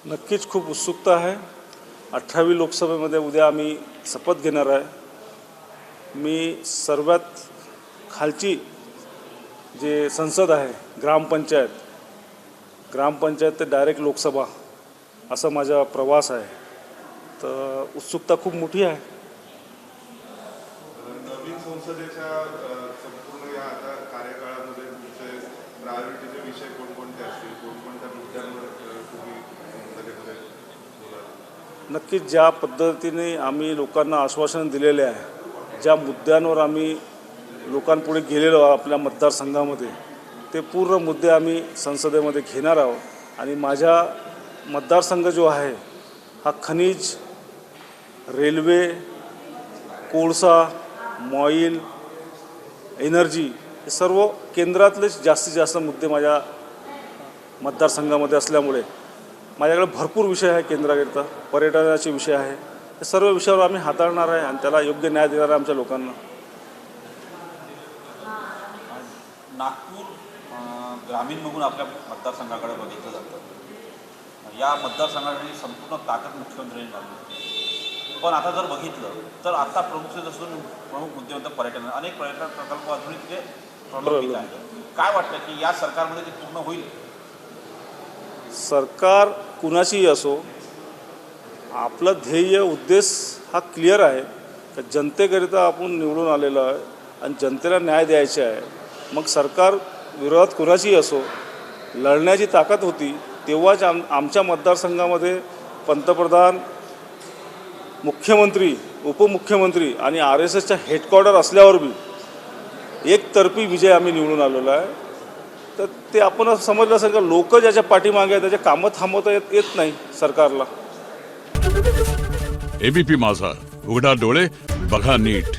नक्कीच खूप उत्सुकता आहे। 18वी लोकसभेमध्ये उद्या आम्ही शपथ घेणार आहे। मी सर्वात खालची जे संसद आहे, ग्रामपंचायत ते डायरेक्ट लोकसभा असा माझा प्रवास आहे। तर उत्सुकता खूप मोठी आहे। नवीन संसदेच्या संपूर्ण या आता कार्यकाळामध्ये तुमचे प्रायोरिटीचे विषय कोणकोणते असतील, कोणकोणत्या मुद्द्यांवर तुम्ही संसदेमध्ये बोलाल? नक्कीच ज्या पद्धतीने आम्ही लोकांना आश्वासन दिलेले आहे, ज्या मुद्द्यांवर आम्ही लोकांपुढे गेलेलो आपल्या मतदारसंघामध्ये, ते पूर्ण मुद्दे आम्ही संसदेमध्ये घेणार आहोत। आणि माझा मतदारसंघ जो आहे हा खनिज, रेल्वे, कोळसा, मॉईल, एनर्जी हे सर्व केंद्रातले जास्तीत जास्त मुद्दे माझ्या मतदारसंघामध्ये असल्यामुळे माझ्याकडे भरपूर विषय आहे। केंद्राकरिता पर्यटनाचे विषय आहे, हे सर्व विषयावर आम्ही हाताळणार आहे आणि त्याला योग्य न्याय देणार आहे आमच्या लोकांना। नागपूर ग्रामीण म्हणून आपल्या मतदारसंघाकडे बघितलं जातं। या मतदारसंघासाठी संपूर्ण ताकद मुख्यमंत्र्यांनी लावली, पण आता जर बघितलं तर आता प्रमुख मुद्दे म्हणतात पर्यटन। अनेक पर्यटन प्रकल्प अजूनही तिथे प्रलंबित आहेत। काय वाटतं की या सरकारमध्ये ते पूर्ण होईल? सरकार कुणाचीही असो, आपलं ध्येय उद्देश हा क्लिअर आहे की जनतेकरिता आपण निवडून आलेलो आहे आणि जनतेला न्याय द्यायचा आहे। मग सरकार विरोधात कुणाचीही असो, लढण्याची ताकद होती तेव्हाच आमच्या मतदारसंघामध्ये पंतप्रधान, मुख्यमंत्री, उपमुख्यमंत्री आणि RSSच्या हेडक्वार्टर असल्यावर बी एकतर्फी विजय आम्ही निवडून आलेलो आहे। तर ते आपण समजलं असेल का लोक ज्याच्या पाठीमागे त्याचे कामं थांबवता येत नाही सरकारला। ABP माझा, उघडा डोळे बघा नीट।